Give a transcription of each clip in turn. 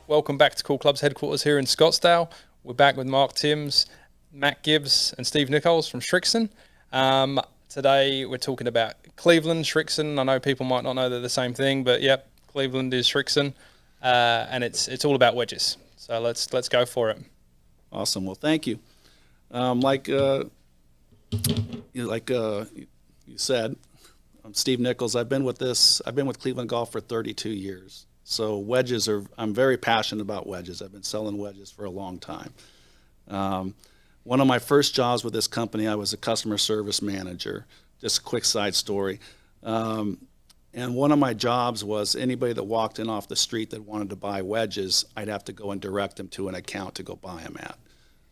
Welcome back to Cool Club's headquarters here in Scottsdale. We're back with Mark Timms, Matt Gibbs, and Steve Nichols from Srixon. Today we're talking about Cleveland, Srixon. I know people might not know they're the same thing, but yep, Cleveland is Srixon, and it's all about wedges. So let's go for it. Awesome. Well, thank you. Like you said, I'm Steve Nichols. I've been with Cleveland Golf for 32 years. So wedges I'm very passionate about wedges. I've been selling wedges for a long time. One of my first jobs with this company, I was a customer service manager. Just a quick side story. And one of my jobs was anybody that walked in off the street that wanted to buy wedges, I'd have to go and direct them to an account to go buy them at.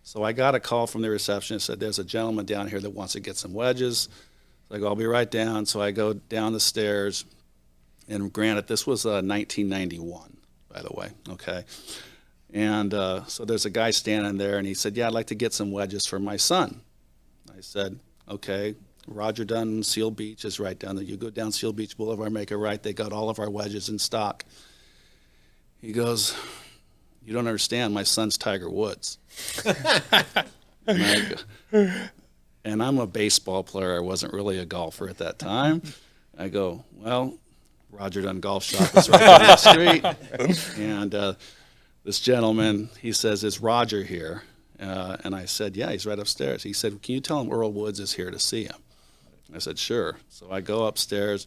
So I got a call from the receptionist, said, there's a gentleman down here that wants to get some wedges. So I go, I'll be right down. So I go down the stairs. And granted, this was 1991, by the way, okay? And so there's a guy standing there, and he said, yeah, I'd like to get some wedges for my son. I said, okay, Roger Dunn, Seal Beach is right down there. You go down Seal Beach Boulevard, make a right. They got all of our wedges in stock. He goes, you don't understand, my son's Tiger Woods. And I'm a baseball player. I wasn't really a golfer at that time. I go, well, Roger Dunn Golf Shop is right down the street. And this gentleman, he says, is Roger here? And I said, yeah, he's right upstairs. He said, can you tell him Earl Woods is here to see him? I said, sure. So I go upstairs.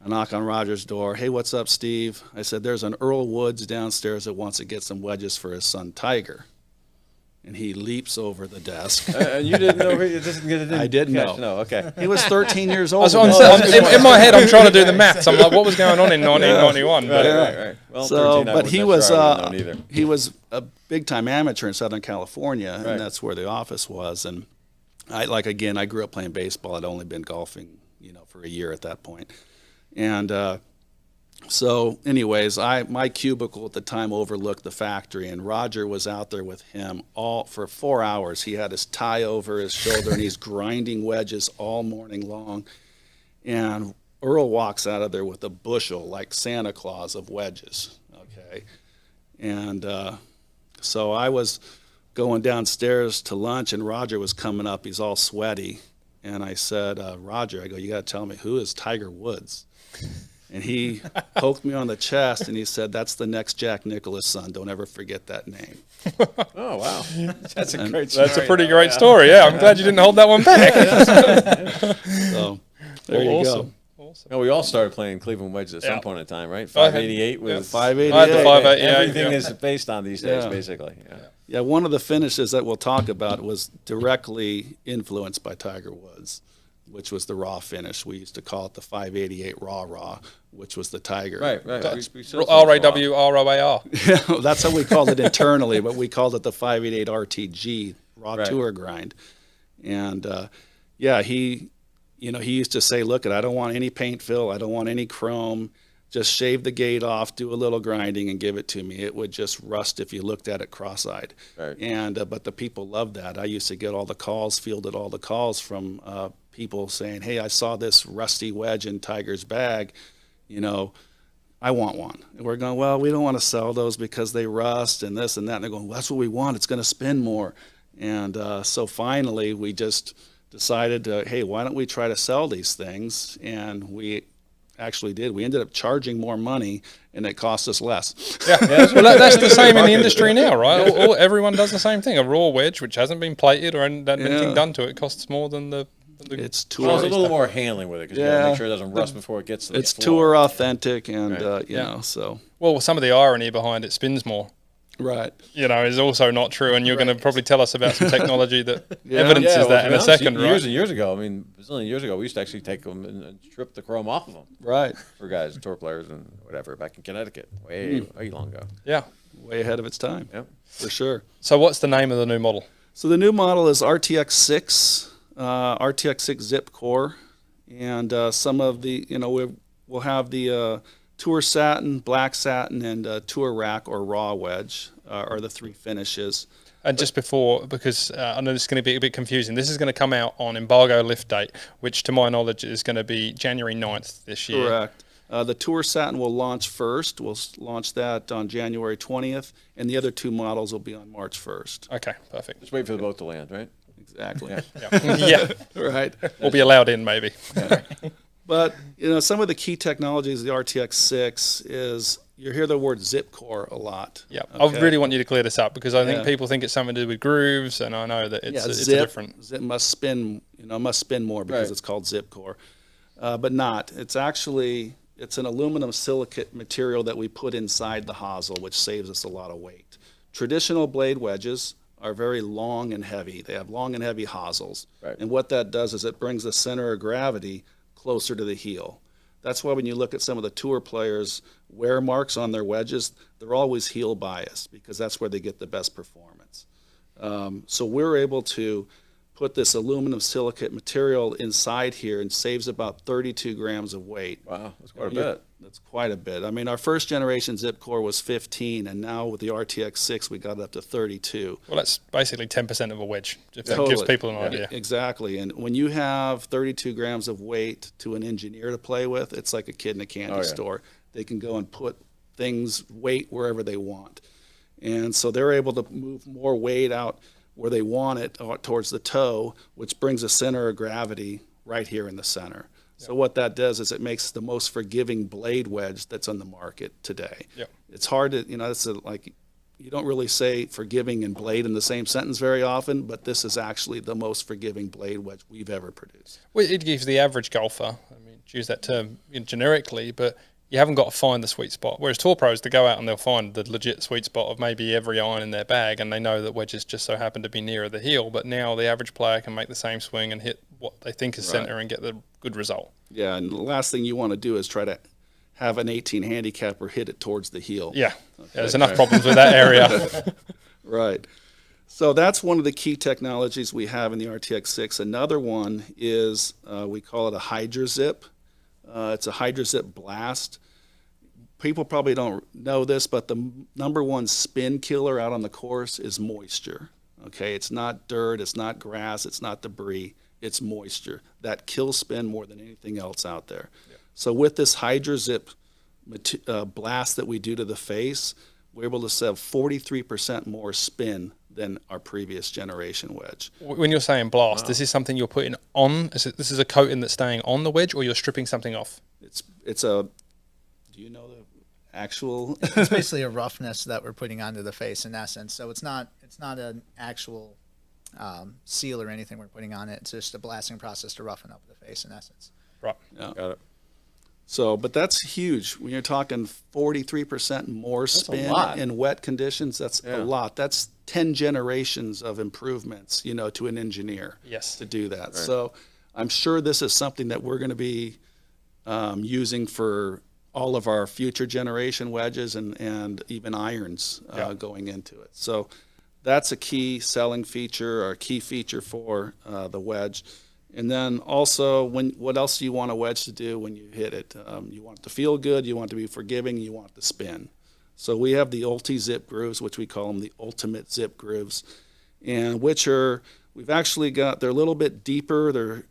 I knock on Roger's door. Hey, what's up, Steve? I said, there's an Earl Woods downstairs that wants to get some wedges for his son, Tiger. And he leaps over the desk. And you didn't know? I didn't know. No, okay. He was 13 years old. In my head, I'm trying to do the maths. I'm like, what was going on in 1991? Right. Well, so, 13, but he was he was a big-time amateur in Southern California, Right. and that's where the office was. And I grew up playing baseball. I'd only been golfing, for a year at that point. And so anyways, my cubicle at the time overlooked the factory, and Roger was out there with him for 4 hours. He had his tie over his shoulder, and he's grinding wedges all morning long. And Earl walks out of there with a bushel, like Santa Claus, of wedges, okay? And so I was going downstairs to lunch, and Roger was coming up. He's all sweaty. And I said, Roger, I go, you got to tell me, who is Tiger Woods? And he poked me on the chest, and he said, that's the next Jack Nicklaus' son. Don't ever forget that name. Oh, wow. That's a great story. That's a pretty great story, yeah. I'm glad you didn't hold that one back. So there you go. Awesome. No, we all started playing Cleveland wedges at some point in time, right? 588 was 588. I had the 588. Everything is based on these days, basically. Yeah, one of the finishes that we'll talk about was directly influenced by Tiger Woods, which was the raw finish. We used to call it the 588 raw, which was the Tiger. Right. RAWROAR. Yeah, that's how we called it internally, but we called it the 588 RTG, raw tour grind. And he used to say, look, I don't want any paint fill, I don't want any chrome, just shave the gate off, do a little grinding, and give it to me. It would just rust if you looked at it cross-eyed. Right. And but the people loved that. I used to get fielded all the calls from people saying, hey, I saw this rusty wedge in Tiger's bag, I want one. And we're going, well, we don't want to sell those because they rust and this and that. And they're going, well, that's what we want. It's going to spin more. And so finally we just decided, hey, why don't we try to sell these things? And we actually did. We ended up charging more money, and it cost us less. Yeah, well, that's the same in the industry now, right? Everyone does the same thing. A raw wedge, which hasn't been plated or anything done to it, costs more than the it's tour. Well, there's a little more handling with it because you got to make sure it doesn't rust before it gets to the It's floor. tour authentic, and so. Well, some of the irony behind it spins more. Right. Is also not true, and you're going to probably tell us about some technology that evidences that in a second, right? Years and years ago, a bazillion years ago, we used to actually take them and strip the chrome off of them. Right. For guys, tour players and whatever, back in Connecticut, way long ago. Yeah. Way ahead of its time. Yep. For sure. So what's the name of the new model? So the new model is RTX6, RTX6 ZIPCORE, and some of the, we'll have the Tour Satin, Black Satin, and Tour Rack or Raw Wedge are the three finishes. And just before, because I know this is going to be a bit confusing, this is going to come out on embargo lift date, which to my knowledge is going to be January 9th this year. Correct. The Tour Satin will launch first. We'll launch that on January 20th, and the other two models will be on March 1st. Okay, perfect. Just wait for the boat to land, right? Exactly. Yeah. Yeah. Right. We'll be allowed in maybe. But, you know, some of the key technologies of the RTX6 is you hear the word ZIPCORE a lot. Yeah, Okay? I really want you to clear this up because I think Yeah. people think it's something to do with grooves, and I know that it's, Yeah, it's zip, a different. Zip must spin, you know, must spin more because Right. it's called ZIPCORE. But not. It's actually, it's an aluminum silicate material that we put inside the hosel, which saves us a lot of weight. Traditional blade wedges are very long and heavy. They have long and heavy hosels. Right. And what that does is it brings the center of gravity closer to the heel. That's why when you look at some of the tour players' wear marks on their wedges, they're always heel biased because that's where they get the best performance. So we're able to put this aluminum silicate material inside here and saves about 32 grams of weight. Wow, that's quite a bit. That's quite a bit. I mean, our first generation ZIPCORE was 15, and now with the RTX6, we got it up to 32. Well, that's basically 10% of a wedge, if that Totally. gives people an idea. Exactly. And when you have 32 grams of weight to an engineer to play with, it's like a kid in a candy Oh, yeah. store. They can go and put things, weight, wherever they want. And so they're able to move more weight out where they want it, towards the toe, which brings a center of gravity right here in the center. So what that does is it makes the most forgiving blade wedge that's on the market today. Yep. It's hard to, you know, it's like, you don't really say forgiving and blade in the same sentence very often, but this is actually the most forgiving blade wedge we've ever produced. Well, it gives the average golfer, I mean, to use that term generically, but you haven't got to find the sweet spot. Whereas tour pros, they go out and they'll find the legit sweet spot of maybe every iron in their bag, and they know that wedges just so happen to be nearer the heel. But now the average player can make the same swing and hit what they think is Right. center and get the good result. Yeah, and the last thing you want to do is try to have an 18 handicapper hit it towards the heel. Yeah, there's enough problems with that area. Right. So that's one of the key technologies we have in the RTX6. Another one is we call it a HYDRAZIP. It's a HYDRAZIP blast. People probably don't know this, but the number one spin killer out on the course is moisture. Okay, it's not dirt, it's not grass, it's not debris, it's moisture. That kills spin more than anything else out there. Yep. So with this HYDRAZIP blast that we do to the face, we're able to save 43% more spin than our previous generation wedge. When you're saying blast, is this something you're putting on? This is a coating that's staying on the wedge, or you're stripping something off? It's a, do you know the actual? It's basically a roughness that we're putting onto the face in essence. So it's not an actual seal or anything we're putting on it. It's just a blasting process to roughen up the face in essence. Right. Yeah. Got it. So, but that's huge. When you're talking 43% more spin lot. in wet conditions, that's Yeah. a lot. That's 10 generations of improvements, you know, to an engineer Yes. to do that. So I'm sure this is something that we're going to be using for all of our future generation wedges and even irons going into it. So that's a key selling feature or a key feature for the wedge. And then also, what else do you want a wedge to do when you hit it? You want it to feel good, you want it to be forgiving, you want it to spin. So we have the Ulti-Zip grooves, which we call them the ultimate zip grooves, and we've actually got, they're a little bit deeper, they're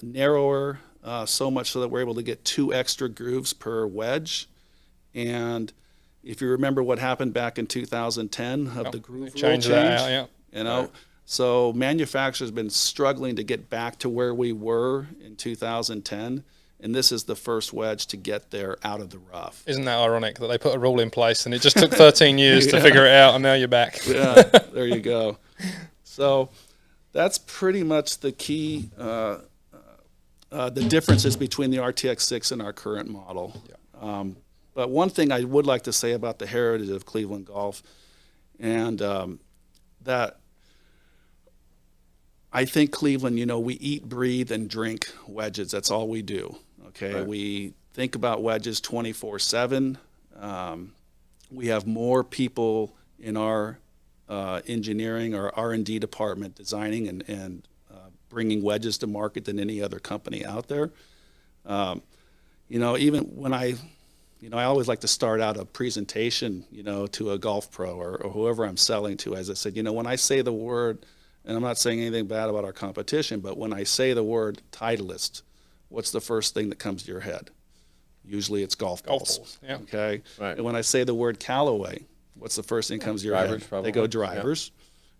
narrower, so much so that we're able to get 2 extra grooves per wedge. And if you remember what happened back in 2010 of the groove rule Change change, that out, yeah. you know, so manufacturers have been struggling to get back to where we were in 2010, and this is the first wedge to get there out of the rough. Isn't that ironic that they put a rule in place and it just took 13 years to figure it out, and now you're back? Yeah, there you go. So that's pretty much the key, the differences between the RTX6 and our current model. Yeah. But one thing I would like to say about the heritage of Cleveland golf, and that I think Cleveland, you know, we eat, breathe, and drink wedges. That's all we do. Okay, Right. We think about wedges 24/7. We have more people in our engineering or R&D department designing and bringing wedges to market than any other company out there. You know, even when I always like to start out a presentation, you know, to a golf pro or whoever I'm selling to. As I said, you know, when I say the word, and I'm not saying anything bad about our competition, but when I say the word Titleist, what's the first thing that comes to your head? Usually it's golf balls. Yeah. Okay. Right. And when I say the word Callaway, what's the first thing that comes to your Drivers, head? probably. They go drivers.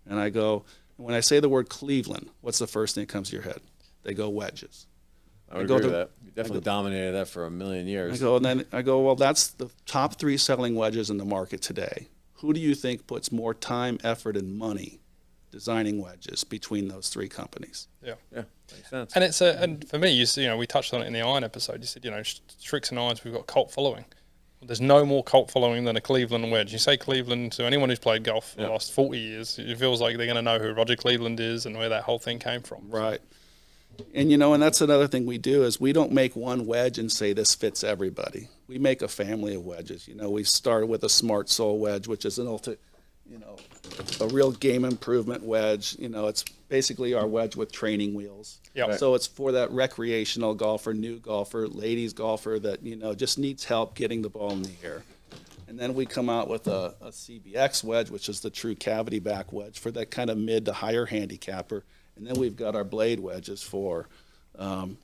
Yeah. And I go, when I say the word Cleveland, what's the first thing that comes to your head? They go wedges. I would agree with that. You definitely dominated that for a million I years. go, and then I go, well, that's the top 3 selling wedges in the market today. Who do you think puts more time, effort, and money designing wedges between those 3 companies? Yeah. Yeah, makes sense. And and for me, we touched on it in the iron episode. You said, Srixon irons, we've got cult following. Well, there's no more cult following than a Cleveland wedge. You say Cleveland to anyone who's played golf for the last 40 years, it feels like they're going to know who Roger Cleveland is and where that whole thing came from. Right. And and that's another thing we do is we don't make one wedge and say this fits everybody. We make a family of wedges. We started with a Smart Soul wedge, which is a real game improvement wedge. It's basically our wedge with training wheels. Yep. So it's for that recreational golfer, new golfer, ladies golfer that just needs help getting the ball in the air. And then we come out with a CBX wedge, which is the true cavity back wedge for that kind of mid to higher handicapper. And then we've got our blade wedges for, the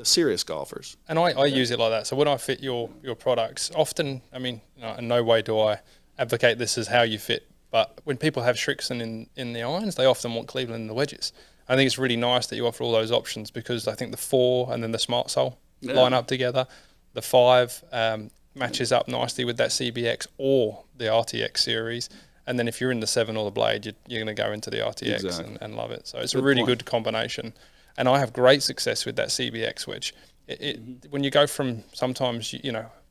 serious golfers. And I use it like that. So when I fit your products, often, in no way do I advocate this as how you fit. But when people have Srixon in the irons, they often want Cleveland in the wedges. I think it's really nice that you offer all those options because I think the 4 and then the Smart Soul line up together. The 5 matches up nicely with that CBX or the RTX series. And then if you're in the 7 or the blade, you're going to go into the RTX and love it. So it's a really good combination. And I have great success with that CBX wedge. When you go from sometimes,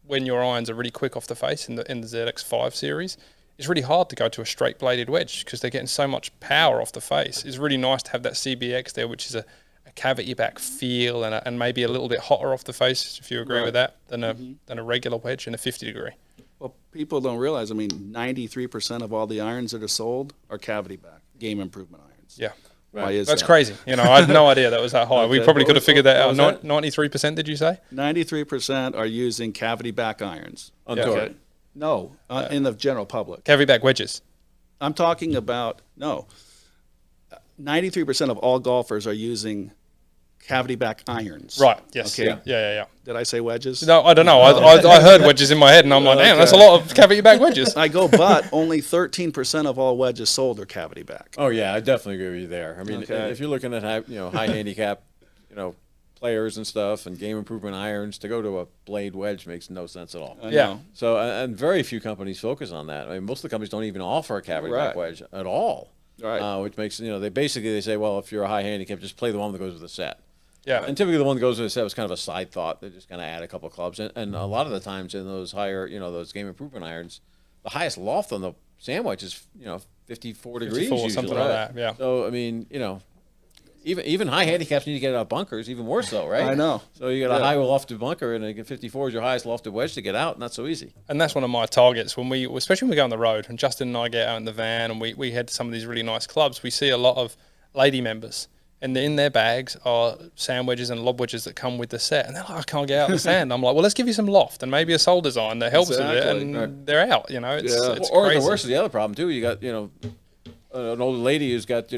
when your irons are really quick off the face in the ZX5 series, it's really hard to go to a straight bladed wedge because they're getting so much power off the face. It's really nice to have that CBX there, which is a cavity back feel and maybe a little bit hotter off the face, if you agree with that, than a regular wedge in a 50 degree. Well, people don't realize, 93% of all the irons that are sold are cavity back, game improvement irons. Yeah. Why is That's that? crazy. I had no idea that was that high. We probably could have figured that out. 93%, did you say? 93% are using cavity back irons. On tour. No, in the general public. Cavity back wedges. I'm talking about, 93% of all golfers are using cavity back irons. Right, yes. Okay. Yeah. Did I say wedges? No, I don't know. I heard wedges in my head and I'm like, damn, that's a lot of cavity back wedges. I go, but only 13% of all wedges sold are cavity back. Oh yeah, I definitely agree with you there. If you're looking at high handicap, players and stuff, and game improvement irons, to go to a blade wedge makes no sense at all. Yeah. So and very few companies focus on that. Most of the companies don't even offer a cavity back wedge at all. Right. Which makes they say, well, if you're a high handicap, just play the one that goes with the set. Yeah. And typically the one that goes with the set was kind of a side thought. They just kind of add a couple of clubs. And a lot of the times in those higher, those game improvement irons, the highest loft on the sandwich is, 54 degrees 54, usually. something like that, yeah. So, even high handicaps need to get out of bunkers, even more so, right? I know. So you got a high lofted bunker, and 54 is your highest lofted wedge to get out, not so easy. And that's one of my targets especially when we go on the road, and Justin and I get out in the van and we had some of these really nice clubs. We see a lot of lady members, and in their bags are sand wedges and lob wedges that come with the set. And they're like, I can't get out in the sand. I'm like, well, let's give you some loft and maybe a sole design that helps with it, and they're out. It's or crazy. the worst is the other problem too. You got an older lady who's got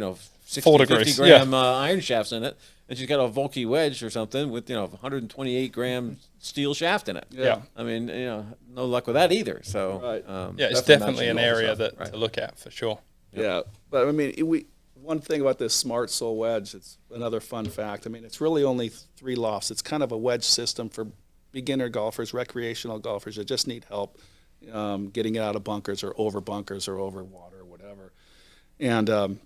60, 4 50 degrees, gram iron shafts in it, and she's got a Volkey wedge or something with 128 gram steel shaft in it. Yeah. No luck with that either. So it's definitely an area to look at for sure. Yeah, but one thing about this Smart Soul wedge, it's another fun fact. It's really only 3 lofts. It's kind of a wedge system for beginner golfers, recreational golfers that just need help getting it out of bunkers or over water or whatever. And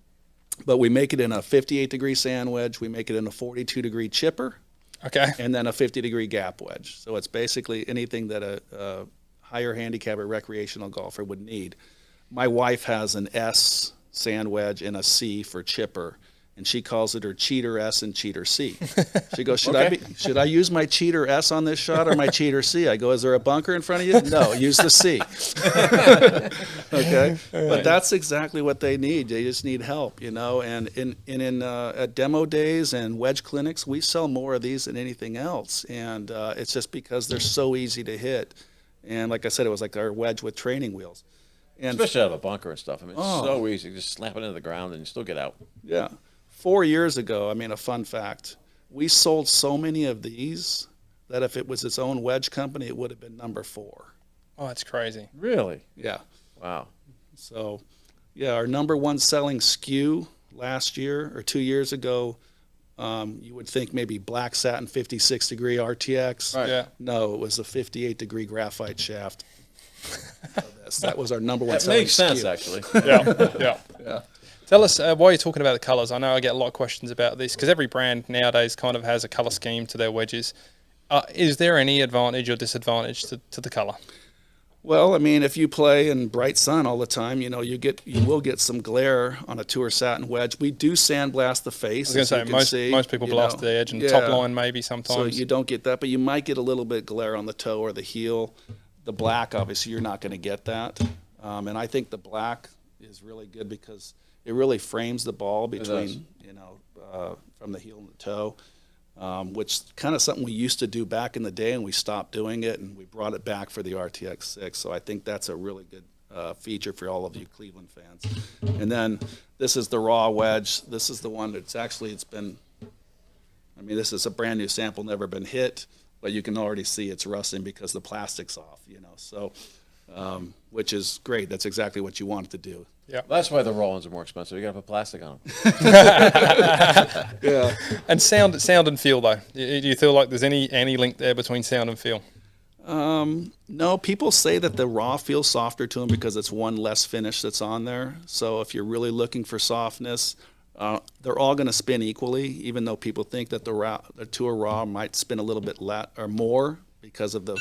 but we make it in a 58 degree sand wedge. We make it in a 42 degree chipper. Okay. And then a 50 degree gap wedge. So it's basically anything that a higher handicap or recreational golfer would need. My wife has an S sand wedge and a C for chipper, and she calls it her cheater S and cheater C. She goes, should I use my cheater S on this shot or my cheater C? I go, is there a bunker in front of you? No, use the C. Okay, but that's exactly what they need. They just need help, And in at demo days and wedge clinics, we sell more of these than anything else, and it's just because they're so easy to hit. And like I said, it was like our wedge with training wheels. And especially out of a bunker and stuff. It's so easy. Just slap it into the ground and you still get out. Yeah. 4 years ago, a fun fact, we sold so many of these that if it was its own wedge company, it would have been number 4. Oh, that's crazy. Really? Yeah. Wow. So, yeah, our number 1 selling SKU last year or 2 years ago, you would think maybe black satin 56 degree RTX. Right. Yeah. No, it was a 58 degree graphite shaft. That was our number 1 That selling makes sense, SKU. actually. Yeah. Tell us, while you're talking about the colours, I know I get a lot of questions about this because every brand nowadays kind of has a colour scheme to their wedges. Is there any advantage or disadvantage to the colour? Well, I mean, if you play in bright sun all the time, you will get some glare on a tour satin wedge. We do sandblast the face. I was going to say, most people blast the edge and top line maybe sometimes. So you don't get that, but you might get a little bit glare on the toe or the heel. The black, obviously, you're not going to get that. And I think the black is really good because it really frames the ball between, from the heel and the toe. Which kind of something we used to do back in the day, and we stopped doing it, and we brought it back for the RTX6. So I think that's a really good feature for all of you Cleveland fans. And then this is the raw wedge. This is the one that's this is a brand new sample, never been hit, but you can already see it's rusting because the plastic's off, So, which is great. That's exactly what you want it to do. Yeah, that's why the Rollins are more expensive. You got to put plastic on them. Yeah. And sound and feel though. Do you feel like there's any link there between sound and feel? No, people say that the raw feels softer to them because it's one less finish that's on there. So if you're really looking for softness, they're all going to spin equally, even though people think that the tour raw might spin a little bit or more because of the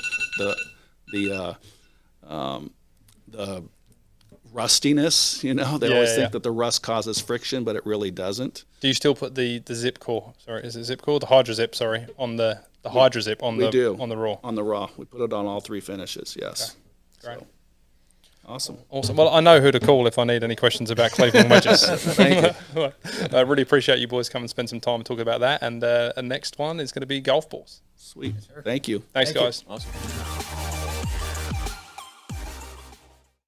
rustiness. They always think that the rust causes friction, but it really doesn't. Do you still put the ZIPCORE? Sorry, is it ZIPCORE? The HYDRAZIP, sorry, on the HYDRAZIP on the raw. On the raw, we put it on all 3 finishes. Yes. Okay. Great. So, awesome. Well, I know who to call if I need any questions about Cleveland wedges. Thank you. I really appreciate you boys coming and spend some time talking about that. And the next one is going to be golf balls. Sweet. Thank you. Thanks, guys. Awesome.